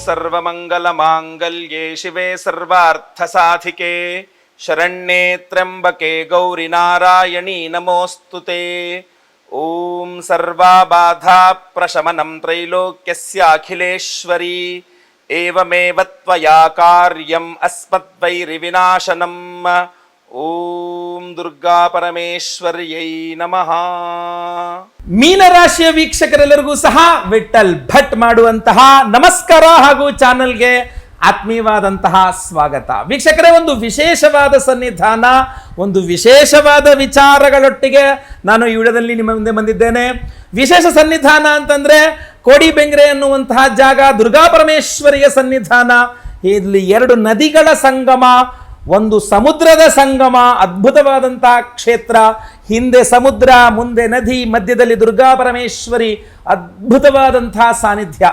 ಸರ್ವಮಂಗಲಮಾಂಗಲ್ಯೆ ಶಿವೆ ಸರ್ವಾರ್ಥಸಾಧಿಕೆ ಶರಣ್ಯೇ ತ್ರ್ಯಂಬಕೆ ಗೌರಿ ನಾರಾಯಣಿ ನಮೋಸ್ತುತೆ. ಓಂ ಸರ್ವಬಾಧಾ ಪ್ರಶಮನಂ ತ್ರೈಲೋಕ್ಯಸ್ಯಾಖಿಲೇಶ್ವರಿ ಏವಮೇವ ತ್ವಯಾ ಕಾರ್ಯಂ ಅಸ್ಮದ್ವೈರಿವಿನಾಶನಂ. ಓಂ ದುರ್ಗಾ ಪರಮೇಶ್ವರ್ಯೈ ನಮಃ. ಮೀನರಾಶಿಯ ವೀಕ್ಷಕರೆಲ್ಲರಿಗೂ ಸಹ ವಿಠಲ್ ಭಟ್ ಮಾಡುವಂತಹ ನಮಸ್ಕಾರ ಹಾಗೂ ಚಾನೆಲ್ಗೆ ಆತ್ಮೀಯವಾದಂತಹ ಸ್ವಾಗತ. ವೀಕ್ಷಕರೇ, ಒಂದು ವಿಶೇಷವಾದ ಸನ್ನಿಧಾನ, ಒಂದು ವಿಶೇಷವಾದ ವಿಚಾರಗಳೊಟ್ಟಿಗೆ ನಾನು ಈ ವಿಡಿಯೋದಲ್ಲಿ ನಿಮ್ಮ ಮುಂದೆ ಬಂದಿದ್ದೇನೆ. ವಿಶೇಷ ಸನ್ನಿಧಾನ ಅಂತಂದ್ರೆ ಕೋಡಿಬೆಂಗ್ರೆ ಅನ್ನುವಂತಹ ಜಾಗ ದುರ್ಗಾ ಪರಮೇಶ್ವರಿಯ ಸನ್ನಿಧಾನ. ಇಲ್ಲಿ ಎರಡು ನದಿಗಳ ಸಂಗಮ, ಒಂದು ಸಮುದ್ರದ ಸಂಗಮ, ಅದ್ಭುತವಾದಂತಹ ಕ್ಷೇತ್ರ. ಹಿಂದೆ ಸಮುದ್ರ, ಮುಂದೆ ನದಿ, ಮಧ್ಯದಲ್ಲಿ ದುರ್ಗಾ ಪರಮೇಶ್ವರಿ, ಅದ್ಭುತವಾದಂತಹ ಸಾನ್ನಿಧ್ಯ.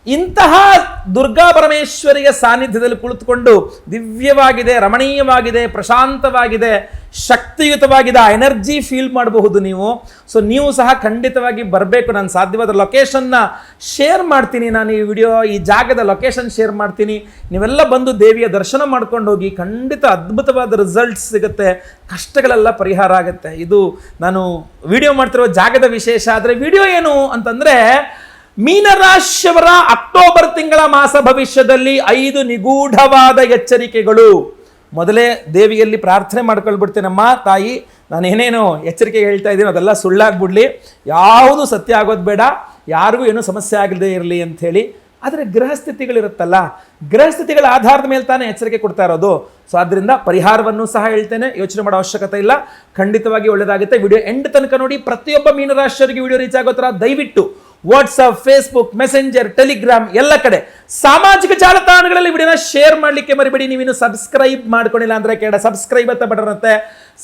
ಇಂತಹ ದುರ್ಗಾ ಪರಮೇಶ್ವರಿಯ ಸಾನ್ನಿಧ್ಯದಲ್ಲಿ ಕುಳಿತುಕೊಂಡು ದಿವ್ಯವಾಗಿದೆ, ರಮಣೀಯವಾಗಿದೆ, ಪ್ರಶಾಂತವಾಗಿದೆ, ಶಕ್ತಿಯುತವಾಗಿದೆ, ಆ ಎನರ್ಜಿ ಫೀಲ್ ಮಾಡಬಹುದು ನೀವು. ಸೊ ನೀವು ಸಹ ಖಂಡಿತವಾಗಿ ಬರಬೇಕು. ನಾನು ಸಾಧ್ಯವಾದ ಲೊಕೇಶನ್ನ ಶೇರ್ ಮಾಡ್ತೀನಿ. ನಾನು ಈ ವಿಡಿಯೋ, ಈ ಜಾಗದ ಲೊಕೇಶನ್ ಶೇರ್ ಮಾಡ್ತೀನಿ. ನೀವೆಲ್ಲ ಬಂದು ದೇವಿಯ ದರ್ಶನ ಮಾಡ್ಕೊಂಡು ಹೋಗಿ. ಖಂಡಿತ ಅದ್ಭುತವಾದ ರಿಸಲ್ಟ್ಸ್ ಸಿಗುತ್ತೆ, ಕಷ್ಟಗಳೆಲ್ಲ ಪರಿಹಾರ ಆಗುತ್ತೆ. ಇದು ನಾನು ವಿಡಿಯೋ ಮಾಡ್ತಿರೋ ಜಾಗದ ವಿಶೇಷ. ಆದರೆ ವಿಡಿಯೋ ಏನು ಅಂತಂದ್ರೆ, ಮೀನರಾಶಿಯವರ ಅಕ್ಟೋಬರ್ ತಿಂಗಳ ಮಾಸ ಭವಿಷ್ಯದಲ್ಲಿ 5 ನಿಗೂಢವಾದ ಎಚ್ಚರಿಕೆಗಳು. ಮೊದಲೇ ದೇವಿಯಲ್ಲಿ ಪ್ರಾರ್ಥನೆ ಮಾಡ್ಕೊಳ್ಬಿಡ್ತೇನಮ್ಮ ತಾಯಿ, ನಾನು ಏನೇನು ಎಚ್ಚರಿಕೆ ಹೇಳ್ತಾ ಇದ್ದೀನಿ ಅದೆಲ್ಲ ಸುಳ್ಳಾಗ್ಬಿಡ್ಲಿ, ಯಾವುದು ಸತ್ಯ ಆಗೋದು ಬೇಡ, ಯಾರಿಗೂ ಏನೂ ಸಮಸ್ಯೆ ಆಗದೆ ಇರಲಿ ಅಂಥೇಳಿ. ಆದರೆ ಗ್ರಹಸ್ಥಿತಿಗಳಿರುತ್ತಲ್ಲ, ಗ್ರಹಸ್ಥಿತಿಗಳ ಆಧಾರದ ಮೇಲೆ ತಾನೇ ಎಚ್ಚರಿಕೆ ಕೊಡ್ತಾ ಇರೋದು. ಸೊ ಆದ್ದರಿಂದ ಪರಿಹಾರವನ್ನು ಸಹ ಹೇಳ್ತೇನೆ, ಯೋಚನೆ ಮಾಡೋ ಅವಶ್ಯಕತೆ ಇಲ್ಲ, ಖಂಡಿತವಾಗಿ ಒಳ್ಳೆಯದಾಗುತ್ತೆ. ವಿಡಿಯೋ ಎಂಡ್ ತನಕ ನೋಡಿ. ಪ್ರತಿಯೊಬ್ಬ ಮೀನರಾಶಿಯವರಿಗೆ ವಿಡಿಯೋ ರೀಚ್ ಆಗೋ ಥರ ದಯವಿಟ್ಟು ವಾಟ್ಸಪ್, ಫೇಸ್ಬುಕ್, ಮೆಸೆಂಜರ್, ಟೆಲಿಗ್ರಾಮ್ ಎಲ್ಲ ಕಡೆ ಸಾಮಾಜಿಕ ಜಾಲತಾಣಗಳಲ್ಲಿ ವಿಡಿಯೋನ ಶೇರ್ ಮಾಡಲಿಕ್ಕೆ ಮರಿಬೇಡಿ. ನೀವಿನ್ನು ಸಬ್ಸ್ಕ್ರೈಬ್ ಮಾಡ್ಕೊಂಡಿಲ್ಲ ಅಂದ್ರೆ ಕೆಳ ಸಬ್ಸ್ಕ್ರೈಬ್ ಅಂತ ಬಟನ್ ಇರುತ್ತೆ,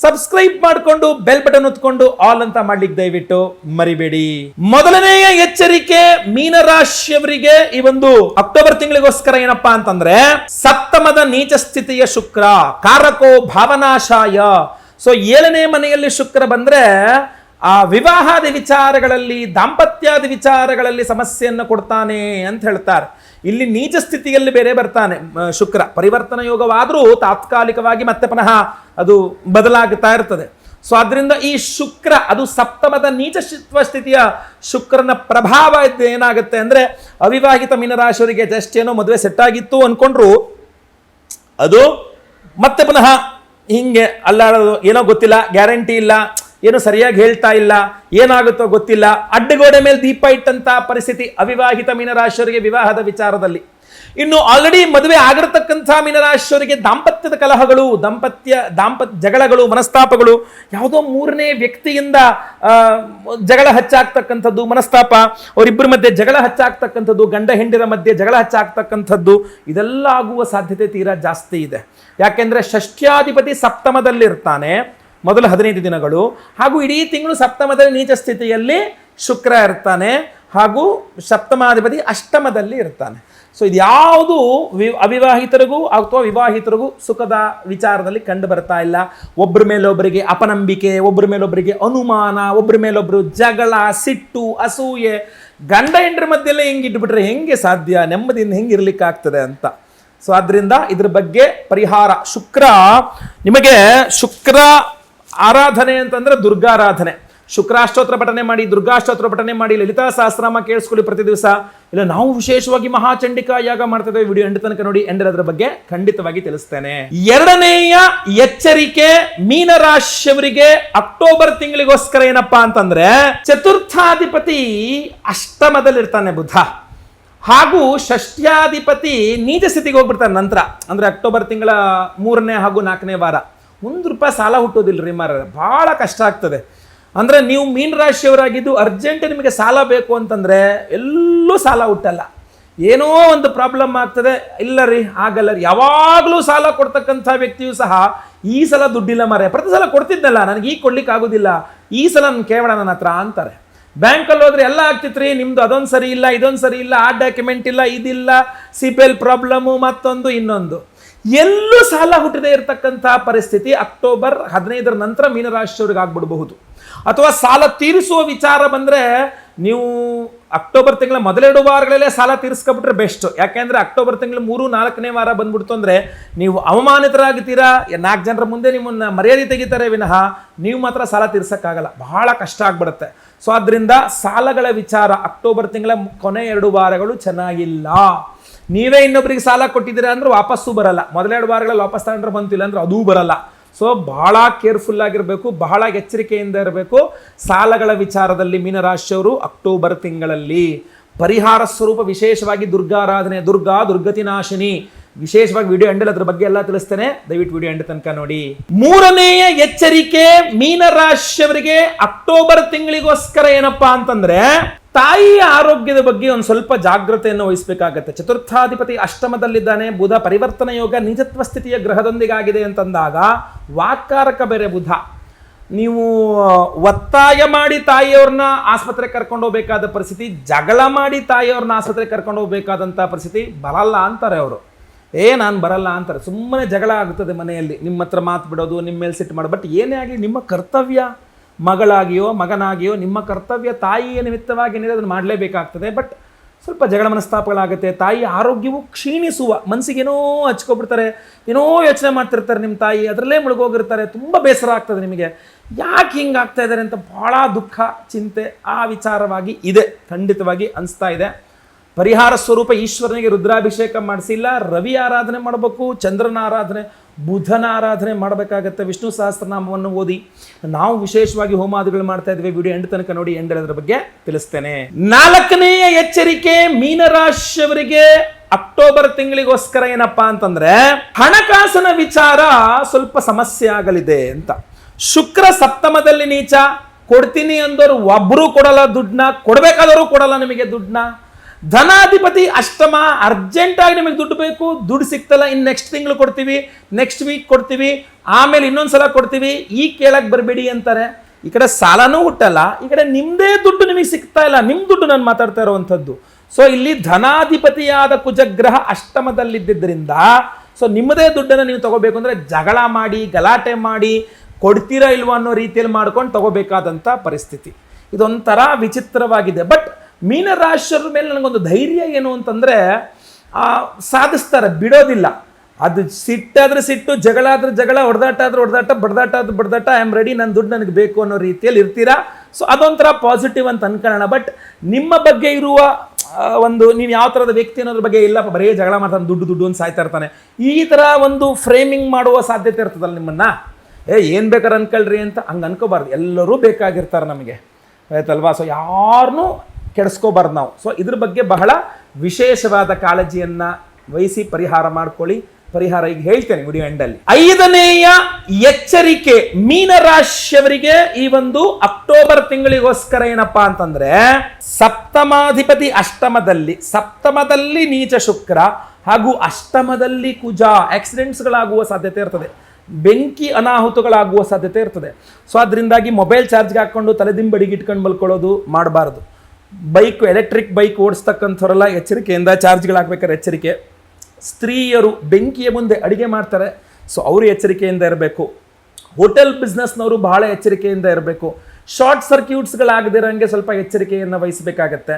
ಸಬ್ಸ್ಕ್ರೈಬ್ ಮಾಡಿಕೊಂಡು ಬೆಲ್ ಬಟನ್ ಒತ್ಕೊಂಡು ಆಲ್ ಅಂತ ಮಾಡ್ಲಿಕ್ಕೆ ದಯವಿಟ್ಟು ಮರಿಬೇಡಿ. ಮೊದಲನೆಯ ಎಚ್ಚರಿಕೆ ಮೀನರಾಶಿಯವರಿಗೆ ಈ ಒಂದು ಅಕ್ಟೋಬರ್ ತಿಂಗಳಿಗೋಸ್ಕರ ಏನಪ್ಪಾ ಅಂತಂದ್ರೆ, ಸಪ್ತಮದ ನೀಚ ಸ್ಥಿತಿಯ ಶುಕ್ರ ಕಾರಕೋ ಭಾವನಾಶಾಯ. ಸೊ 7ನೇ ಮನೆಯಲ್ಲಿ ಶುಕ್ರ ಬಂದ್ರೆ ಆ ವಿವಾಹಾದಿ ವಿಚಾರಗಳಲ್ಲಿ, ದಾಂಪತ್ಯಾದಿ ವಿಚಾರಗಳಲ್ಲಿ ಸಮಸ್ಯೆಯನ್ನು ಕೊಡ್ತಾನೆ ಅಂತ ಹೇಳ್ತಾರೆ. ಇಲ್ಲಿ ನೀಚ ಸ್ಥಿತಿಯಲ್ಲಿ ಬೇರೆ ಬರ್ತಾನೆ ಶುಕ್ರ. ಪರಿವರ್ತನ ಯೋಗವಾದರೂ ತಾತ್ಕಾಲಿಕವಾಗಿ ಮತ್ತೆ ಪುನಃ ಅದು ಬದಲಾಗುತ್ತಾ ಇರ್ತದೆ. ಸೊ ಆದ್ರಿಂದ ಈ ಶುಕ್ರ ಅದು ಸಪ್ತಮದ ನೀಚ ಸ್ಥಿತಿಯ ಶುಕ್ರನ ಪ್ರಭಾವ ಏನಾಗುತ್ತೆ ಅಂದ್ರೆ, ಅವಿವಾಹಿತ ಮೀನರಾಶಿಯವರಿಗೆ ಜಸ್ಟ್ ಏನೋ ಮದುವೆ ಸೆಟ್ ಆಗಿತ್ತು ಅನ್ಕೊಂಡ್ರು, ಅದು ಮತ್ತೆ ಪುನಃ ಹಿಂಗೆ ಅಲ್ಲಾಡೋದು, ಏನೋ ಗೊತ್ತಿಲ್ಲ, ಗ್ಯಾರಂಟಿ ಇಲ್ಲ, ಏನು ಸರಿಯಾಗಿ ಹೇಳ್ತಾ ಇಲ್ಲ, ಏನಾಗುತ್ತೋ ಗೊತ್ತಿಲ್ಲ, ಅಡ್ಡಗೋಡೆ ಮೇಲೆ ದೀಪ ಇಟ್ಟಂತ ಪರಿಸ್ಥಿತಿ ಅವಿವಾಹಿತ ಮೀನರಾಶಿಯವರಿಗೆ ವಿವಾಹದ ವಿಚಾರದಲ್ಲಿ. ಇನ್ನು ಆಲ್ರೆಡಿ ಮದುವೆ ಆಗಿರತಕ್ಕಂಥ ಮೀನರಾಶಿಯವರಿಗೆ ದಾಂಪತ್ಯದ ಕಲಹಗಳು, ಜಗಳಗಳು, ಮನಸ್ತಾಪಗಳು, ಯಾವುದೋ 3ನೇ ವ್ಯಕ್ತಿಯಿಂದ ಜಗಳ ಹಚ್ಚಾಗ್ತಕ್ಕಂಥದ್ದು, ಮನಸ್ತಾಪ, ಅವರಿಬ್ಬರ ಮಧ್ಯೆ ಜಗಳ ಹಚ್ಚಾಗ್ತಕ್ಕಂಥದ್ದು, ಗಂಡ ಹೆಂಡಿರ ಮಧ್ಯೆ ಜಗಳ ಹಚ್ಚಾಗ್ತಕ್ಕಂಥದ್ದು, ಇದೆಲ್ಲ ಆಗುವ ಸಾಧ್ಯತೆ ತೀರಾ ಜಾಸ್ತಿ ಇದೆ. ಯಾಕೆಂದ್ರೆ ಷಷ್ಠ್ಯಾಧಿಪತಿ ಸಪ್ತಮದಲ್ಲಿರ್ತಾನೆ ಮೊದಲ 15 ದಿನಗಳು, ಹಾಗೂ ಇಡೀ ತಿಂಗಳು ಸಪ್ತಮದಲ್ಲಿ ನೀಚ ಸ್ಥಿತಿಯಲ್ಲಿ ಶುಕ್ರ ಇರ್ತಾನೆ, ಹಾಗೂ ಸಪ್ತಮಾಧಿಪತಿ ಅಷ್ಟಮದಲ್ಲಿ ಇರ್ತಾನೆ. ಸೊ ಇದು ಯಾವುದು ಅವಿವಾಹಿತರಿಗೂ ಅಥವಾ ವಿವಾಹಿತರಿಗೂ ಸುಖದ ವಿಚಾರದಲ್ಲಿ ಕಂಡು ಬರ್ತಾ ಇಲ್ಲ. ಒಬ್ಬರ ಮೇಲೊಬ್ಬರಿಗೆ ಅಪನಂಬಿಕೆ, ಒಬ್ಬರ ಮೇಲೊಬ್ಬರಿಗೆ ಅನುಮಾನ, ಒಬ್ಬರ ಮೇಲೊಬ್ಬರು ಜಗಳ, ಸಿಟ್ಟು, ಅಸೂಯೆ, ಗಂಡ ಹೆಂಡರ ಮಧ್ಯೆಲ್ಲ ಹೆಂಗೆ ಇಟ್ಬಿಟ್ರೆ ಹೆಂಗೆ ಸಾಧ್ಯ, ನೆಮ್ಮದಿಯಿಂದ ಹೆಂಗೆ ಇರ್ಲಿಕ್ಕಾಗ್ತದೆ ಅಂತ. ಸೊ ಆದ್ರಿಂದ ಇದ್ರ ಬಗ್ಗೆ ಪರಿಹಾರ. ನಿಮಗೆ ಶುಕ್ರ ಆರಾಧನೆ ಅಂತಂದ್ರೆ ದುರ್ಗಾರಾಧನೆ. ಶುಕ್ರಾಷ್ಟೋತ್ರ ಪಠನೆ ಮಾಡಿ, ದುರ್ಗಾಷ್ಟೋತ್ರ ಪಠನೆ ಮಾಡಿ, ಲಲಿತಾ ಸಹಸ್ರನಾಮ ಕೇಳಿಸ್ಕೊಳ್ಳಿ ಪ್ರತಿ ದಿವಸ. ಇಲ್ಲ ನಾವು ವಿಶೇಷವಾಗಿ ಮಹಾಚಂಡಿಕಾ ಯಾಗ ಮಾಡ್ತಿದ್ದೇವೆ. ವಿಡಿಯೋ ಎಂಡ್ ತನಕ ನೋಡಿ, ಎಂಡ್ ಅದರ ಬಗ್ಗೆ ಖಂಡಿತವಾಗಿ ತಿಳಿಸ್ತೇನೆ. ಎರಡನೆಯ ಎಚ್ಚರಿಕೆ ಮೀನರಾಶಿಯವರಿಗೆ ಅಕ್ಟೋಬರ್ ತಿಂಗಳಿಗೋಸ್ಕರ ಏನಪ್ಪಾ ಅಂತಂದ್ರೆ, ಚತುರ್ಥಾಧಿಪತಿ ಅಷ್ಟಮದಲ್ಲಿರ್ತಾನೆ ಬುಧ, ಹಾಗೂ ಷಷ್ಠ್ಯಾಧಿಪತಿ ನೀಚ ಸ್ಥಿತಿಗೆ ಹೋಗ್ಬಿಡ್ತಾನೆ ನಂತರ. ಅಂದ್ರೆ ಅಕ್ಟೋಬರ್ ತಿಂಗಳ 3ನೇ ಹಾಗೂ 4ನೇ ವಾರ. ₹1 ಸಾಲ ಹುಟ್ಟೋದಿಲ್ರಿ ಮಾರ, ಬಹಳ ಕಷ್ಟ ಆಗ್ತದೆ. ಅಂದ್ರೆ ನೀವು ಮೀನರಾಶಿಯವರಾಗಿದ್ದು ಅರ್ಜೆಂಟ್ ನಿಮಗೆ ಸಾಲ ಬೇಕು ಅಂತಂದ್ರೆ ಎಲ್ಲೂ ಸಾಲ ಹುಟ್ಟಲ್ಲ. ಏನೋ ಒಂದು ಪ್ರಾಬ್ಲಮ್ ಆಗ್ತದೆ, ಇಲ್ಲ ರೀ ಆಗಲ್ಲ ರೀ. ಯಾವಾಗಲೂ ಸಾಲ ಕೊಡ್ತಕ್ಕಂಥ ವ್ಯಕ್ತಿಯು ಸಹ ಈ ಸಲ ದುಡ್ಡಿಲ್ಲ ಮಾರೆ, ಪ್ರತಿ ಸಲ ಕೊಡ್ತಿದ್ದಲ್ಲ, ನನಗೆ ಈಗ ಕೊಡ್ಲಿಕ್ಕೆ ಆಗೋದಿಲ್ಲ, ಈ ಸಲ ನನ್ನ ಕೇವಲ ನನ್ನ ಹತ್ರ ಅಂತಾರೆ. ಬ್ಯಾಂಕಲ್ಲಿ ಹೋದ್ರೆ ಎಲ್ಲ ಆಗ್ತಿತ್ರಿ, ನಿಮ್ದು ಅದೊಂದು ಸರಿ ಇಲ್ಲ, ಇದೊಂದು ಸರಿ ಇಲ್ಲ, ಆ ಡಾಕ್ಯುಮೆಂಟ್ ಇಲ್ಲ, ಇದಿಲ್ಲ, ಸಿಪಿಎಲ್ ಪ್ರಾಬ್ಲಮ್ಮು, ಮತ್ತೊಂದು ಇನ್ನೊಂದು. ಎಲ್ಲೂ ಸಾಲ ಹುಟ್ಟದೇ ಇರತಕ್ಕಂಥ ಪರಿಸ್ಥಿತಿ ಅಕ್ಟೋಬರ್ 15ರ ನಂತರ ಮೀನರಾಶಿಯವರಿಗೆ ಆಗ್ಬಿಡಬಹುದು. ಅಥವಾ ಸಾಲ ತೀರಿಸುವ ವಿಚಾರ ಬಂದರೆ ನೀವು ಅಕ್ಟೋಬರ್ ತಿಂಗಳ ಮೊದಲೆರಡು ವಾರಗಳಲ್ಲೇ ಸಾಲ ತೀರಿಸ್ಕೊಬಿಟ್ರೆ ಬೆಸ್ಟ್. ಯಾಕೆಂದ್ರೆ ಅಕ್ಟೋಬರ್ ತಿಂಗಳ 3-4ನೇ ವಾರ ಬಂದ್ಬಿಡ್ತು ಅಂದ್ರೆ ನೀವು ಅವಮಾನಿತರಾಗ್ತೀರಾ, 4 ಜನರ ಮುಂದೆ ನಿಮ್ಮನ್ನ ಮರ್ಯಾದೆ ತೆಗಿತಾರೆ ವಿನಃ ನೀವು ಮಾತ್ರ ಸಾಲ ತೀರ್ಸಕ್ಕಾಗಲ್ಲ, ಬಹಳ ಕಷ್ಟ ಆಗ್ಬಿಡುತ್ತೆ. ಸೊ ಆದ್ರಿಂದ ಸಾಲಗಳ ವಿಚಾರ ಅಕ್ಟೋಬರ್ ತಿಂಗಳ ಕೊನೆ 2 ವಾರಗಳು ಚೆನ್ನಾಗಿಲ್ಲ. ನೀವೇ ಇನ್ನೊಬ್ಬರಿಗೆ ಸಾಲ ಕೊಟ್ಟಿದ್ದೀರಾ ಅಂದ್ರೆ ವಾಪಸ್ಸು ಬರಲ್ಲ, ಮೊದಲೆರಡು ವಾರಗಳಲ್ಲಿ ವಾಪಸ್ ತಗೊಂಡ್ರೆ ಬಂತಿಲ್ಲ ಅಂದ್ರೆ ಅದೂ ಬರಲ್ಲ. ಸೊ ಬಹಳ ಕೇರ್ಫುಲ್ ಆಗಿರಬೇಕು, ಬಹಳ ಎಚ್ಚರಿಕೆಯಿಂದ ಇರಬೇಕು ಸಾಲಗಳ ವಿಚಾರದಲ್ಲಿ. ಮೀನರಾಶಿಯವರು ಅಕ್ಟೋಬರ್ ತಿಂಗಳಲ್ಲಿ ಪರಿಹಾರ ಸ್ವರೂಪ ವಿಶೇಷವಾಗಿ ದುರ್ಗಾರಾಧನೆ, ದುರ್ಗತಿ ನಾಶಿನಿ, ವಿಶೇಷವಾಗಿ ವಿಡಿಯೋ ಎಂಡಲ್ಲಿ ಅದ್ರ ಬಗ್ಗೆ ಎಲ್ಲ ತಿಳಿಸ್ತೇನೆ, ದಯವಿಟ್ಟು ವಿಡಿಯೋ ಎಂಡ್ ತನಕ ನೋಡಿ. 3ನೇಯ ಎಚ್ಚರಿಕೆ ಮೀನರಾಶಿಯವರಿಗೆ ಅಕ್ಟೋಬರ್ ತಿಂಗಳಿಗೋಸ್ಕರ ಏನಪ್ಪಾ ಅಂತಂದ್ರೆ ತಾಯಿಯ ಆರೋಗ್ಯದ ಬಗ್ಗೆ ಒಂದು ಸ್ವಲ್ಪ ಜಾಗ್ರತೆಯನ್ನು ವಹಿಸಬೇಕಾಗತ್ತೆ. ಚತುರ್ಥಾಧಿಪತಿ ಅಷ್ಟಮದಲ್ಲಿದ್ದಾನೆ, ಬುಧ ಪರಿವರ್ತನ ಯೋಗ ನಿಜತ್ವ ಸ್ಥಿತಿಯ ಗ್ರಹದೊಂದಿಗಾಗಿದೆ ಅಂತಂದಾಗ ವಾಕ್ಕಾರಕ ಬೇರೆ ಬುಧ. ನೀವು ಒತ್ತಾಯ ಮಾಡಿ ತಾಯಿಯವ್ರನ್ನ ಆಸ್ಪತ್ರೆಗೆ ಕರ್ಕೊಂಡು ಹೋಗ್ಬೇಕಾದ ಪರಿಸ್ಥಿತಿ, ಜಗಳ ಮಾಡಿ ತಾಯಿಯವ್ರನ್ನ ಆಸ್ಪತ್ರೆಗೆ ಕರ್ಕೊಂಡು ಹೋಗ್ಬೇಕಾದಂಥ ಪರಿಸ್ಥಿತಿ ಬರಲ್ಲ ಅಂತಾರೆ ಅವರು. ನಾನು ಬರಲ್ಲ ಅಂತಾರೆ, ಸುಮ್ಮನೆ ಜಗಳ ಆಗುತ್ತದೆ ಮನೆಯಲ್ಲಿ, ನಿಮ್ಮ ಹತ್ರ ಮಾತು ಬಿಡೋದು, ನಿಮ್ಮ ಮೇಲೆ ಸಿಟ್ಟು ಮಾಡೋದು. ಬಟ್ ಏನೇ ಆಗಲಿ ನಿಮ್ಮ ಕರ್ತವ್ಯ, ಮಗಳಾಗಿಯೋ ಮಗನಾಗಿಯೋ ನಿಮ್ಮ ಕರ್ತವ್ಯ ತಾಯಿಯ ನಿಮಿತ್ತವಾಗಿ ಏನಿದೆ ಅದನ್ನು ಮಾಡಲೇಬೇಕಾಗ್ತದೆ. ಬಟ್ ಸ್ವಲ್ಪ ಜಗಳ ಮನಸ್ತಾಪಗಳಾಗುತ್ತೆ, ತಾಯಿ ಆರೋಗ್ಯವು ಕ್ಷೀಣಿಸುವ, ಮನಸ್ಸಿಗೇನೋ ಹಚ್ಕೊಬಿಡ್ತಾರೆ, ಏನೋ ಯೋಚನೆ ಮಾಡ್ತಿರ್ತಾರೆ ನಿಮ್ಮ ತಾಯಿ, ಅದರಲ್ಲೇ ಮುಳುಗೋಗಿರ್ತಾರೆ, ತುಂಬ ಬೇಸರ ಆಗ್ತದೆ ನಿಮಗೆ, ಯಾಕೆ ಹಿಂಗೆ ಆಗ್ತಾ ಇದ್ದಾರೆ ಅಂತ ಭಾಳ ದುಃಖ ಚಿಂತೆ ಆ ವಿಚಾರವಾಗಿ ಇದೆ, ಖಂಡಿತವಾಗಿ ಅನಿಸ್ತಾ ಇದೆ. ಪರಿಹಾರ ಸ್ವರೂಪ ಈಶ್ವರನಿಗೆ ರುದ್ರಾಭಿಷೇಕ ಮಾಡಿಸಿಲ್ಲ, ರವಿ ಆರಾಧನೆ ಮಾಡಬೇಕು, ಚಂದ್ರನ ಆರಾಧನೆ, ಬುಧನ ಆರಾಧನೆ ಮಾಡಬೇಕಾಗತ್ತೆ, ವಿಷ್ಣು ಸಹಸ್ರನಾಮವನ್ನು ಓದಿ. ನಾವು ವಿಶೇಷವಾಗಿ ಹೋಮಾದಿಗಳು ಮಾಡ್ತಾ ಇದ್ವಿ, ವಿಡಿಯೋ ಎಂಡ್ ತನಕ ನೋಡಿ, ಎಂಡ್ ಅದರ ಬಗ್ಗೆ ತಿಳಿಸ್ತೇನೆ. 4ನೇಯ ಎಚ್ಚರಿಕೆ ಮೀನರಾಶಿಯವರಿಗೆ ಅಕ್ಟೋಬರ್ ತಿಂಗಳಿಗೋಸ್ಕರ ಏನಪ್ಪಾ ಅಂತಂದ್ರೆ ಹಣಕಾಸಿನ ವಿಚಾರ ಸ್ವಲ್ಪ ಸಮಸ್ಯೆ ಆಗಲಿದೆ ಅಂತ. ಶುಕ್ರ ಸಪ್ತಮದಲ್ಲಿ ನೀಚ, ಕೊಡ್ತೀನಿ ಅಂದವರು ಒಬ್ರು ಕೊಡಲ್ಲ ದುಡ್ಡನ್ನ, ಕೊಡಬೇಕಾದವರು ಕೊಡಲ್ಲ ನಿಮಗೆ ದುಡ್ಡನ್ನ. ಧನಾಧಿಪತಿ ಅಷ್ಟಮ, ಅರ್ಜೆಂಟಾಗಿ ನಿಮಗೆ ದುಡ್ಡು ಬೇಕು, ದುಡ್ಡು ಸಿಗ್ತಲ್ಲ, ಇನ್ನು ನೆಕ್ಸ್ಟ್ ತಿಂಗಳು ಕೊಡ್ತೀವಿ, ನೆಕ್ಸ್ಟ್ ವೀಕ್ ಕೊಡ್ತೀವಿ, ಆಮೇಲೆ ಇನ್ನೊಂದ್ಸಲ ಕೊಡ್ತೀವಿ, ಈಗ ಕೇಳಕ್ಕೆ ಬರಬೇಡಿ ಅಂತಾರೆ. ಈ ಕಡೆ ಸಾಲನೂ ಹುಟ್ಟಲ್ಲ, ಈ ಕಡೆ ನಿಮ್ಮದೇ ದುಡ್ಡು ನಿಮಗೆ ಸಿಗ್ತಾ ಇಲ್ಲ, ನಿಮ್ಮ ದುಡ್ಡು ನಾನು ಮಾತಾಡ್ತಾ ಇರುವಂಥದ್ದು. ಸೊ ಇಲ್ಲಿ ಧನಾಧಿಪತಿಯಾದ ಕುಜಗ್ರಹ ಅಷ್ಟಮದಲ್ಲಿದ್ದರಿಂದ ಸೊ ನಿಮ್ಮದೇ ದುಡ್ಡನ್ನು ನೀವು ತಗೋಬೇಕು ಅಂದರೆ ಜಗಳ ಮಾಡಿ, ಗಲಾಟೆ ಮಾಡಿ, ಕೊಡ್ತೀರಾ ಇಲ್ವಾ ಅನ್ನೋ ರೀತಿಯಲ್ಲಿ ಮಾಡ್ಕೊಂಡು ತಗೋಬೇಕಾದಂಥ ಪರಿಸ್ಥಿತಿ. ಇದೊಂಥರ ವಿಚಿತ್ರವಾಗಿದೆ. ಬಟ್ ಮೀನರಾಶಿಯರ ಮೇಲೆ ನನಗೊಂದು ಧೈರ್ಯ ಏನು ಅಂತಂದರೆ ಸಾಧಿಸ್ತಾರೆ, ಬಿಡೋದಿಲ್ಲ. ಅದು ಸಿಟ್ಟಾದ್ರೆ ಸಿಟ್ಟು, ಜಗಳ ಆದ್ರೆ ಜಗಳ, ಹೊಡೆದಾಟ ಆದ್ರೆ ಹೊಡೆದಾಟ, ಬಡದಾಟ ಆದ್ರೆ ಬಡದಾಟ, ಐ ಆಮ್ ರೆಡಿ, ನನ್ನ ದುಡ್ಡು ನನಗೆ ಬೇಕು ಅನ್ನೋ ರೀತಿಯಲ್ಲಿ ಇರ್ತೀರಾ. ಸೊ ಅದೊಂಥರ ಪಾಸಿಟಿವ್ ಅಂತ ಅನ್ಕೊಳ್ಳೋಣ. ಬಟ್ ನಿಮ್ಮ ಬಗ್ಗೆ ಇರುವ ಒಂದು ನೀವು ಯಾವ ಥರದ ವ್ಯಕ್ತಿ ಅನ್ನೋದ್ರ ಬಗ್ಗೆ ಇಲ್ಲಪ್ಪ, ಬರೀ ಜಗಳ ಮಾಡ್ತಾನೆ, ದುಡ್ಡು ಅಂತ ಸಾಯ್ತಾ ಇರ್ತಾನೆ, ಈ ಥರ ಒಂದು ಫ್ರೇಮಿಂಗ್ ಮಾಡುವ ಸಾಧ್ಯತೆ ಇರ್ತದಲ್ಲ ನಿಮ್ಮನ್ನ, ಏನು ಬೇಕಾದ್ರೆ ಅನ್ಕೊಳ್ರಿ ಅಂತ ಹಂಗೆ ಅನ್ಕೋಬಾರ್ದು. ಎಲ್ಲರೂ ಬೇಕಾಗಿರ್ತಾರೆ ನಮಗೆ, ಆಯ್ತಲ್ವಾ? ಸೊ ಯಾರನ್ನೂ ಕೆಡಿಸ್ಕೋಬಾರ್ದು ನಾವು. ಸೊ ಇದ್ರ ಬಗ್ಗೆ ಬಹಳ ವಿಶೇಷವಾದ ಕಾಳಜಿಯನ್ನು ವಹಿಸಿ ಪರಿಹಾರ ಮಾಡ್ಕೊಳ್ಳಿ. ಪರಿಹಾರ ಈಗ ಹೇಳ್ತೇನೆ ವಿಡಿಯೋ ಎಂಡಲ್ಲಿ. 5ನೇಯ ಎಚ್ಚರಿಕೆ ಮೀನರಾಶಿಯವರಿಗೆ ಈ ಒಂದು ಅಕ್ಟೋಬರ್ ತಿಂಗಳಿಗೋಸ್ಕರ ಏನಪ್ಪಾ ಅಂತಂದ್ರೆ ಸಪ್ತಮಾಧಿಪತಿ ಸಪ್ತಮದಲ್ಲಿ ನೀಚ ಶುಕ್ರ ಹಾಗೂ ಅಷ್ಟಮದಲ್ಲಿ ಕುಜ, ಆಕ್ಸಿಡೆಂಟ್ಸ್ಗಳಾಗುವ ಸಾಧ್ಯತೆ ಇರ್ತದೆ, ಬೆಂಕಿ ಅನಾಹುತಗಳಾಗುವ ಸಾಧ್ಯತೆ ಇರ್ತದೆ. ಸೊ ಅದರಿಂದಾಗಿ ಮೊಬೈಲ್ ಚಾರ್ಜ್ಗೆ ಹಾಕ್ಕೊಂಡು ತಲೆದಿಂಬಡಿಗೆ ಇಟ್ಕೊಂಡು ಮಲ್ಕೊಳ್ಳೋದು ಮಾಡಬಾರ್ದು. ಬೈಕ್, ಎಲೆಕ್ಟ್ರಿಕ್ ಬೈಕ್ ಓಡಿಸ್ತಕ್ಕಂಥವರೆಲ್ಲ ಎಚ್ಚರಿಕೆಯಿಂದ, ಚಾರ್ಜ್ಗಳಾಗಬೇಕಾದ್ರೆ ಎಚ್ಚರಿಕೆ. ಸ್ತ್ರೀಯರು ಬೆಂಕಿಯ ಮುಂದೆ ಅಡುಗೆ ಮಾಡ್ತಾರೆ, ಸೊ ಅವರು ಎಚ್ಚರಿಕೆಯಿಂದ ಇರಬೇಕು. ಹೋಟೆಲ್ ಬಿಸ್ನೆಸ್ನವರು ಬಹಳ ಎಚ್ಚರಿಕೆಯಿಂದ ಇರಬೇಕು. ಶಾರ್ಟ್ ಸರ್ಕ್ಯೂಟ್ಸ್ಗಳಾಗದಿರೋಂಗೆ ಸ್ವಲ್ಪ ಎಚ್ಚರಿಕೆಯನ್ನು ವಹಿಸಬೇಕಾಗತ್ತೆ.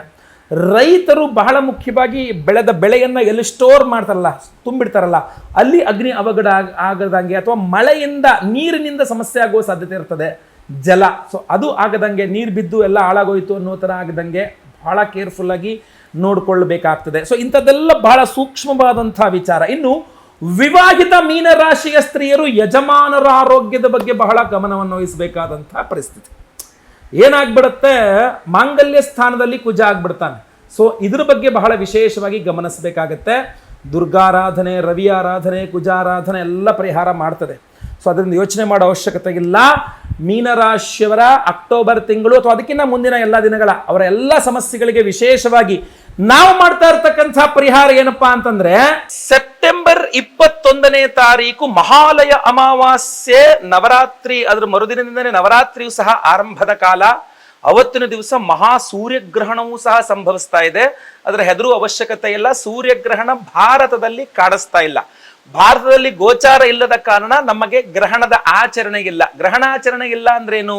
ರೈತರು ಬಹಳ ಮುಖ್ಯವಾಗಿ ಬೆಳೆದ ಬೆಳೆಯನ್ನು ಎಲ್ಲಿ ಸ್ಟೋರ್ ಮಾಡ್ತಾರಲ್ಲ, ತುಂಬಿಡ್ತಾರಲ್ಲ, ಅಲ್ಲಿ ಅಗ್ನಿ ಅವಘಡ ಆಗದಂಗೆ ಅಥವಾ ಮಳೆಯಿಂದ ನೀರಿನಿಂದ ಸಮಸ್ಯೆ ಆಗುವ ಸಾಧ್ಯತೆ ಇರ್ತದೆ, ಜಲ. ಸೊ ಅದು ಆಗದಂಗೆ, ನೀರು ಬಿದ್ದು ಎಲ್ಲ ಹಾಳಾಗೋಯ್ತು ಅನ್ನೋ ಥರ ಆಗದಂಗೆ ಬಹಳ ಕೇರ್ಫುಲ್ಲಾಗಿ ನೋಡಿಕೊಳ್ಳಬೇಕಾಗ್ತದೆ. ಸೊ ಇಂಥದ್ದೆಲ್ಲ ಬಹಳ ಸೂಕ್ಷ್ಮವಾದಂಥ ವಿಚಾರ. ಇನ್ನು ವಿವಾಹಿತ ಮೀನರಾಶಿಯ ಸ್ತ್ರೀಯರು ಯಜಮಾನರ ಆರೋಗ್ಯದ ಬಗ್ಗೆ ಬಹಳ ಗಮನವನ್ನು ವಹಿಸಬೇಕಾದಂಥ ಪರಿಸ್ಥಿತಿ. ಏನಾಗ್ಬಿಡುತ್ತೆ, ಮಾಂಗಲ್ಯ ಸ್ಥಾನದಲ್ಲಿ ಕುಜ ಆಗ್ಬಿಡ್ತಾನೆ. ಸೊ ಇದ್ರ ಬಗ್ಗೆ ಬಹಳ ವಿಶೇಷವಾಗಿ ಗಮನಿಸಬೇಕಾಗತ್ತೆ. ದುರ್ಗಾರಾಧನೆ, ರವಿ ಆರಾಧನೆ, ಕುಜಾರಾಧನೆ ಎಲ್ಲ ಪರಿಹಾರ ಮಾಡ್ತದೆ. ಸೊ ಅದರಿಂದ ಯೋಚನೆ ಮಾಡೋ ಅವಶ್ಯಕತೆ ಇಲ್ಲ. ಮೀನರಾಶಿಯವರ ಅಕ್ಟೋಬರ್ ತಿಂಗಳು ಅಥವಾ ಅದಕ್ಕಿಂತ ಮುಂದಿನ ಎಲ್ಲ ದಿನಗಳ ಅವರ ಎಲ್ಲ ಸಮಸ್ಯೆಗಳಿಗೆ ವಿಶೇಷವಾಗಿ ನಾವು ಮಾಡ್ತಾ ಇರ್ತಕ್ಕಂಥ ಪರಿಹಾರ ಏನಪ್ಪಾ ಅಂತಂದ್ರೆ ಸೆಪ್ಟೆಂಬರ್ 21ನೇ ತಾರೀಕು ಮಹಾಲಯ ಅಮಾವಾಸ್ಯೆ, ನವರಾತ್ರಿ, ಅದರ ಮರುದಿನದಿಂದನೇ ನವರಾತ್ರಿಯು ಸಹ ಆರಂಭದ ಕಾಲ. ಅವತ್ತಿನ ದಿವಸ ಮಹಾ ಸೂರ್ಯಗ್ರಹಣವೂ ಸಹ ಸಂಭವಿಸ್ತಾ ಇದೆ. ಅದರ ಹೆದರುವ ಅವಶ್ಯಕತೆ ಇಲ್ಲ. ಸೂರ್ಯಗ್ರಹಣ ಭಾರತದಲ್ಲಿ ಕಾಣಿಸ್ತಾ ಇಲ್ಲ. ಭಾರತದಲ್ಲಿ ಗೋಚಾರ ಇಲ್ಲದ ಕಾರಣ ನಮಗೆ ಗ್ರಹಣದ ಆಚರಣೆ ಇಲ್ಲ. ಗ್ರಹಣಾಚರಣೆ ಇಲ್ಲ ಅಂದ್ರೇನು?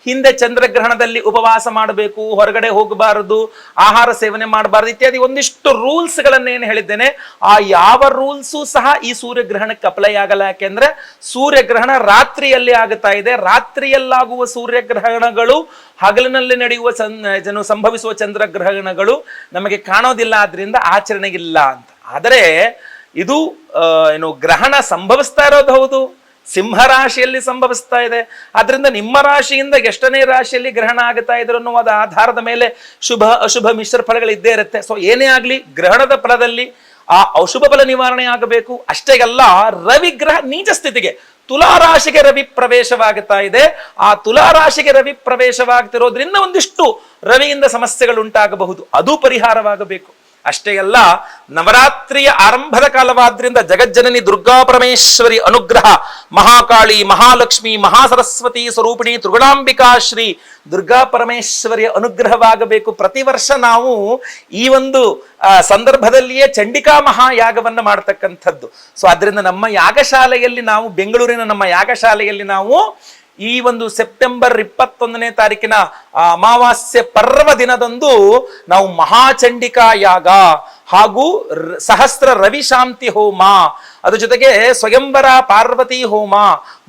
ಹಿಂದೆ ಚಂದ್ರಗ್ರಹಣದಲ್ಲಿ ಉಪವಾಸ ಮಾಡಬೇಕು, ಹೊರಗಡೆ ಹೋಗಬಾರದು, ಆಹಾರ ಸೇವನೆ ಮಾಡಬಾರದು ಇತ್ಯಾದಿ ಒಂದಿಷ್ಟು ರೂಲ್ಸ್ ಗಳನ್ನೇನು ಹೇಳಿದ್ದೇನೆ, ಆ ಯಾವ ರೂಲ್ಸು ಸಹ ಈ ಸೂರ್ಯಗ್ರಹಣಕ್ಕೆ ಅಪ್ಲೈ ಆಗಲ್ಲ. ಯಾಕೆಂದ್ರೆ ಸೂರ್ಯಗ್ರಹಣ ರಾತ್ರಿಯಲ್ಲಿ ಆಗುತ್ತಾ ಇದೆ. ರಾತ್ರಿಯಲ್ಲಾಗುವ ಸೂರ್ಯಗ್ರಹಣಗಳು ಹಗಲಿನಲ್ಲಿ ನಡೆಯುವ ಸಂಭವಿಸುವ ಚಂದ್ರಗ್ರಹಣಗಳು ನಮಗೆ ಕಾಣೋದಿಲ್ಲ, ಆದ್ರಿಂದ ಆಚರಣೆಗಿಲ್ಲ ಅಂತ. ಆದರೆ ಇದು ಏನು ಗ್ರಹಣ ಸಂಭವಿಸ್ತಾ ಇರೋದು ಹೌದು, ಸಿಂಹ ರಾಶಿಯಲ್ಲಿ ಸಂಭವಿಸ್ತಾ ಇದೆ. ಆದ್ರಿಂದ ನಿಮ್ಮ ರಾಶಿಯಿಂದ ಎಷ್ಟನೇ ರಾಶಿಯಲ್ಲಿ ಗ್ರಹಣ ಆಗುತ್ತಾ ಇದ್ರು ಅನ್ನುವ ಆಧಾರದ ಮೇಲೆ ಶುಭ ಅಶುಭ ಮಿಶ್ರ ಫಲಗಳು ಇದ್ದೇ ಇರುತ್ತೆ. ಸೊ ಏನೇ ಆಗ್ಲಿ ಗ್ರಹಣದ ಫಲದಲ್ಲಿ ಆ ಅಶುಭ ಫಲ ನಿವಾರಣೆ ಆಗಬೇಕು. ಅಷ್ಟೇ ಅಲ್ಲ, ರವಿ ಗ್ರಹ ನೀಚ ಸ್ಥಿತಿಗೆ ತುಲಾರಾಶಿಗೆ ರವಿ ಪ್ರವೇಶವಾಗುತ್ತಾ ಇದೆ. ಆ ತುಲಾರಾಶಿಗೆ ರವಿ ಪ್ರವೇಶವಾಗ್ತಿರೋದ್ರಿಂದ ಒಂದಿಷ್ಟು ರವಿಯಿಂದ ಸಮಸ್ಯೆಗಳು ಉಂಟಾಗಬಹುದು, ಅದು ಪರಿಹಾರವಾಗಬೇಕು. ಅಷ್ಟೇ ಅಲ್ಲ, ನವರಾತ್ರಿಯ ಆರಂಭದ ಕಾಲವಾದ್ರಿಂದ ಜಗಜ್ಜನನಿ ದುರ್ಗಾ ಪರಮೇಶ್ವರಿ ಅನುಗ್ರಹ, ಮಹಾಕಾಳಿ, ಮಹಾಲಕ್ಷ್ಮಿ, ಮಹಾಸರಸ್ವತಿ ಸ್ವರೂಪಿಣಿ ತ್ರಿಗುಣಾಂಬಿಕಾ ಶ್ರೀ ದುರ್ಗಾ ಪರಮೇಶ್ವರಿಯ ಅನುಗ್ರಹವಾಗಬೇಕು. ಪ್ರತಿ ವರ್ಷ ನಾವು ಈ ಒಂದು ಸಂದರ್ಭದಲ್ಲಿಯೇ ಚಂಡಿಕಾ ಮಹಾಯಾಗವನ್ನು ಮಾಡತಕ್ಕಂಥದ್ದು. ಸೊ ಅದರಿಂದ ನಮ್ಮ ಯಾಗಶಾಲೆಯಲ್ಲಿ ನಾವು, ಬೆಂಗಳೂರಿನ ನಮ್ಮ ಯಾಗಶಾಲೆಯಲ್ಲಿ ನಾವು ಈ ಒಂದು ಸೆಪ್ಟೆಂಬರ್ 21ನೇ ತಾರೀಕಿನ ಅಮಾವಾಸ್ಯೆ ಪರ್ವ ದಿನದಂದು ನಾವು ಮಹಾಚಂಡಿಕಾ ಯಾಗ ಹಾಗೂ ಸಹಸ್ರ ರವಿ ಶಾಂತಿ ಹೋಮ, ಅದ್ರ ಜೊತೆಗೆ ಸ್ವಯಂವರ ಪಾರ್ವತಿ ಹೋಮ,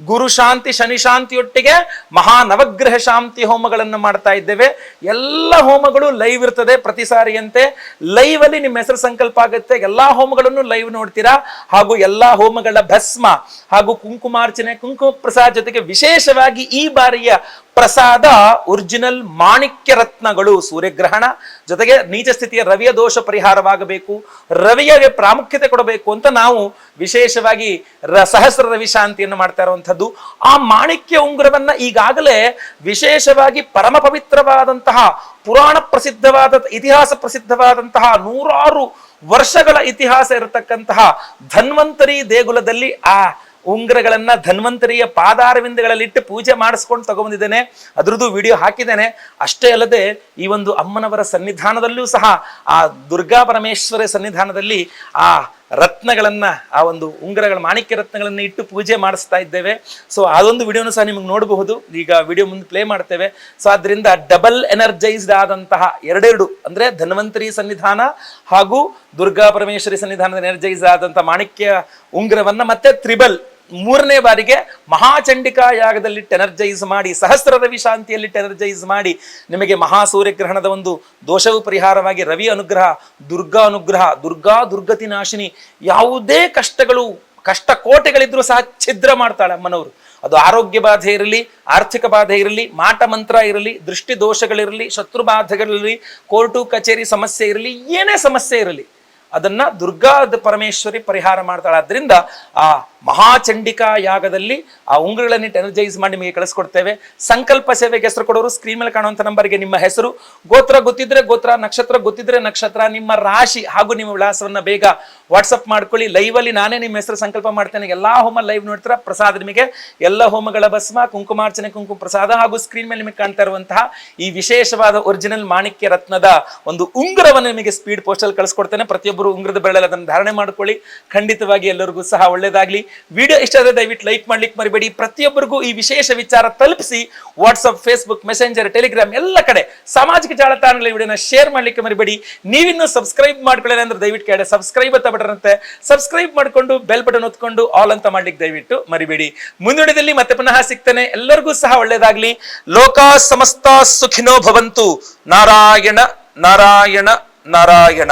ಗುರು ಶಾಂತಿ ಶನಿ ಶಾಂತಿಯೊಟ್ಟಿಗೆ ಮಹಾ ನವಗ್ರಹ ಶಾಂತಿ ಹೋಮಗಳನ್ನು ಮಾಡ್ತಾ ಇದ್ದೇವೆ. ಎಲ್ಲ ಹೋಮಗಳು ಲೈವ್ ಇರ್ತದೆ. ಪ್ರತಿ ಸಾರಿಯಂತೆ ಲೈವ್ ಅಲ್ಲಿ ನಿಮ್ಮ ಹೆಸರು ಸಂಕಲ್ಪ ಆಗುತ್ತೆ. ಎಲ್ಲಾ ಹೋಮಗಳನ್ನು ಲೈವ್ ನೋಡ್ತೀರಾ. ಹಾಗೂ ಎಲ್ಲಾ ಹೋಮಗಳ ಭಸ್ಮ ಹಾಗೂ ಕುಂಕುಮಾರ್ಚನೆ, ಕುಂಕುಮ ಪ್ರಸಾದ ಜೊತೆಗೆ ವಿಶೇಷವಾಗಿ ಈ ಬಾರಿಯ ಪ್ರಸಾದ ಒರಿಜಿನಲ್ ಮಾಣಿಕ್ಯ ರತ್ನಗಳು. ಸೂರ್ಯಗ್ರಹಣ ಜೊತೆಗೆ ನೀಚ ಸ್ಥಿತಿಯ ರವಿಯ ದೋಷ ಪರಿಹಾರವಾಗಬೇಕು, ರವಿಯಗೆ ಪ್ರಾಮುಖ್ಯತೆ ಕೊಡಬೇಕು ಅಂತ ನಾವು ವಿಶೇಷವಾಗಿ ಸಹಸ್ರ ರವಿ ಶಾಂತಿಯನ್ನು ಮಾಡ್ತಾ ಇರುವಂತದ್ದು. ಆ ಮಾಣಿಕ್ಯ ಉಂಗುರವನ್ನ ಈಗಾಗಲೇ ವಿಶೇಷವಾಗಿ ಪರಮ ಪವಿತ್ರವಾದಂತಹ ಪುರಾಣ ಪ್ರಸಿದ್ಧವಾದ ಇತಿಹಾಸ ಪ್ರಸಿದ್ಧವಾದಂತಹ 100 ವರ್ಷಗಳ ಇತಿಹಾಸ ಇರತಕ್ಕಂತಹ ಧನ್ವಂತರಿ ದೇಗುಲದಲ್ಲಿ ಆ ಉಂಗುರಗಳನ್ನ ಧನ್ವಂತರಿಯ ಪಾದಾರವಿಂದಗಳಲ್ಲಿಟ್ಟು ಪೂಜೆ ಮಾಡಿಸ್ಕೊಂಡು ತಗೊಂಡಿದ್ದೇನೆ. ಅದ್ರದ್ದು ವಿಡಿಯೋ ಹಾಕಿದ್ದೇನೆ. ಅಷ್ಟೇ ಅಲ್ಲದೆ ಈ ಒಂದು ಅಮ್ಮನವರ ಸನ್ನಿಧಾನದಲ್ಲೂ ಸಹ, ಆ ದುರ್ಗಾ ಪರಮೇಶ್ವರ ಸನ್ನಿಧಾನದಲ್ಲಿ ಆ ರತ್ನಗಳನ್ನ, ಆ ಒಂದು ಉಂಗುರಗಳ ಮಾಣಿಕ್ಯ ರತ್ನಗಳನ್ನ ಇಟ್ಟು ಪೂಜೆ ಮಾಡಿಸ್ತಾ ಇದ್ದೇವೆ. ಸೊ ಅದೊಂದು ವಿಡಿಯೋನು ಸಹ ನಿಮಗೆ ನೋಡಬಹುದು. ಈಗ ವಿಡಿಯೋ ಮುಂದೆ ಪ್ಲೇ ಮಾಡ್ತೇವೆ. ಸೊ ಆದ್ರಿಂದ ಡಬಲ್ ಎನರ್ಜೈಸ್ಡ್ ಆದಂತಹ ಎರಡೆರಡು, ಅಂದ್ರೆ ಧನ್ವಂತರಿ ಸನ್ನಿಧಾನ ಹಾಗೂ ದುರ್ಗಾ ಪರಮೇಶ್ವರಿ ಸನ್ನಿಧಾನದ ಎನರ್ಜೈಸ್ ಆದಂತಹ ಮಾಣಿಕ್ಯ ಉಂಗುರವನ್ನ ಮತ್ತೆ ತ್ರಿಬಲ್ 3ನೇ ಬಾರಿಗೆ ಮಹಾಚಂಡಿಕಾ ಯಾಗದಲ್ಲಿ ಎನರ್ಜೈಸ್ ಮಾಡಿ, ಸಹಸ್ರ ರವಿ ಶಾಂತಿಯಲ್ಲಿ ಎನರ್ಜೈಸ್ ಮಾಡಿ ನಿಮಗೆ ಮಹಾ ಸೂರ್ಯಗ್ರಹಣದ ಒಂದು ದೋಷವು ಪರಿಹಾರವಾಗಿ ರವಿ ಅನುಗ್ರಹ, ದುರ್ಗಾ ಅನುಗ್ರಹ, ದುರ್ಗತಿ ನಾಶಿನಿ, ಯಾವುದೇ ಕಷ್ಟಗಳು ಕಷ್ಟ ಕೋಟೆಗಳಿದ್ರೂ ಸಹ ಛಿದ್ರ ಮಾಡ್ತಾಳೆ ಅಮ್ಮನವರು. ಅದು ಆರೋಗ್ಯ ಬಾಧೆ ಇರಲಿ, ಆರ್ಥಿಕ ಬಾಧೆ ಇರಲಿ, ಮಾಟ ಮಂತ್ರ ಇರಲಿ, ದೃಷ್ಟಿ ದೋಷಗಳಿರಲಿ, ಶತ್ರು ಬಾಧೆಗಳಿರಲಿ, ಕೋರ್ಟು ಕಚೇರಿ ಸಮಸ್ಯೆ ಇರಲಿ, ಏನೇ ಸಮಸ್ಯೆ ಇರಲಿ ಅದನ್ನ ದುರ್ಗಾ ಪರಮೇಶ್ವರಿ ಪರಿಹಾರ ಮಾಡ್ತಾಳೆ. ಆದ್ರಿಂದ ಆ ಮಹಾಚಂಡಿಕಾ ಯಾಗದಲ್ಲಿ ಆ ಉಂಗುರಗಳನ್ನಿಟ್ಟು ಎನರ್ಜೈಸ್ ಮಾಡಿ ನಿಮಗೆ ಕಳಿಸ್ಕೊಡ್ತೇವೆ. ಸಂಕಲ್ಪ ಸೇವೆಗೆ ಹೆಸರು ಕೊಡೋರು ಸ್ಕ್ರೀನ್ ಮೇಲೆ ಕಾಣುವಂತ ನಂಬರ್ಗೆ ನಿಮ್ಮ ಹೆಸರು, ಗೋತ್ರ ಗೊತ್ತಿದ್ರೆ ಗೋತ್ರ, ನಕ್ಷತ್ರ ಗೊತ್ತಿದ್ರೆ ನಕ್ಷತ್ರ, ನಿಮ್ಮ ರಾಶಿ ಹಾಗೂ ನಿಮ್ಮ ವಿಳಾಸವನ್ನ ಬೇಗ ವಾಟ್ಸಪ್ ಮಾಡ್ಕೊಳ್ಳಿ. ಲೈವ್ ಅಲ್ಲಿ ನಾನೇ ನಿಮ್ಮ ಹೆಸರು ಸಂಕಲ್ಪ ಮಾಡ್ತೇನೆ. ಎಲ್ಲಾ ಹೋಮ ಲೈವ್ ನೋಡ್ತೀರಾ. ಪ್ರಸಾದ ನಿಮಗೆ ಎಲ್ಲ ಹೋಮಗಳ ಭಸ್ಮ, ಕುಂಕುಮಾರ್ಚನೆ, ಕುಂಕುಮ ಪ್ರಸಾದ ಹಾಗೂ ಸ್ಕ್ರೀನ್ ಮೇಲೆ ನಿಮಗೆ ಕಾಣ್ತಾ ಇರುವಂತಹ ಈ ವಿಶೇಷವಾದ ಒರಿಜಿನಲ್ ಮಾಣಿಕ್ಯ ರತ್ನದ ಒಂದು ಉಂಗುರವನ್ನು ನಿಮಗೆ ಸ್ಪೀಡ್ ಪೋಸ್ಟ್ ಅಲ್ಲಿ ಕಳಿಸ್ಕೊಡ್ತೇನೆ. ಪ್ರತಿಯೊಬ್ಬರು ಉಂಗುರದ ಬೆರಳಲ್ಲಿ ಅದನ್ನು ಧಾರಣೆ ಮಾಡ್ಕೊಳ್ಳಿ. ಖಂಡಿತವಾಗಿ ಎಲ್ಲರಿಗೂ ಸಹ ಒಳ್ಳೇದಾಗ್ಲಿ. ವಿಡಿಯೋ ಇಷ್ಟ ಆದರೆ ದಯವಿಟ್ಟು ಲೈಕ್ ಮಾಡ್ಲಿಕ್ಕೆ ಮರಿಬೇಡಿ. ಪ್ರತಿಯೊಬ್ಬರಿಗೂ ಈ ವಿಶೇಷ ವಿಚಾರ ತಲುಪಿಸಿ. ವಾಟ್ಸ್ಆಪ್, ಫೇಸ್ಬುಕ್, ಮೆಸೆಂಜರ್, ಟೆಲಿಗ್ರಾಮ್ ಎಲ್ಲ ಕಡೆ ಸಾಮಾಜಿಕ ಜಾಲತಾಣಗಳಲ್ಲಿ ವಿಡಿಯೋನ ಶೇರ್ ಮಾಡ್ಲಿಕ್ಕೆ ಮರಿಬೇಡಿ. ನೀವಿನ್ನೂ ಸಬ್ಸ್ಕ್ರೈಬ್ ಮಾಡ್ಕೊಳ್ಳಿ ಅಂದ್ರೆ ದಯವಿಟ್ಟು ಕೆಳಗಡೆ ಸಬ್ಸ್ಕ್ರೈಬ್ ಅಂತ ಬಟನ್ ಇರುತ್ತೆ, ಸಬ್ಸ್ಕ್ರೈಬ್ ಮಾಡ್ಕೊಂಡು ಬೆಲ್ ಬಟನ್ ಒತ್ಕೊಂಡು ಆಲ್ ಅಂತ ಮಾಡ್ಲಿಕ್ಕೆ ದಯವಿಟ್ಟು ಮರಿಬೇಡಿ. ಮುಂದುವರಿದಲ್ಲಿ ಮತ್ತೆ ಪುನಃ ಸಿಗ್ತೇನೆ. ಎಲ್ಲರಿಗೂ ಸಹ ಒಳ್ಳೇದಾಗ್ಲಿ. ಲೋಕಾ ಸಮಸ್ತ ಸುಖಿನೋ ಭವಂತು. ನಾರಾಯಣ ನಾರಾಯಣ ನಾರಾಯಣ.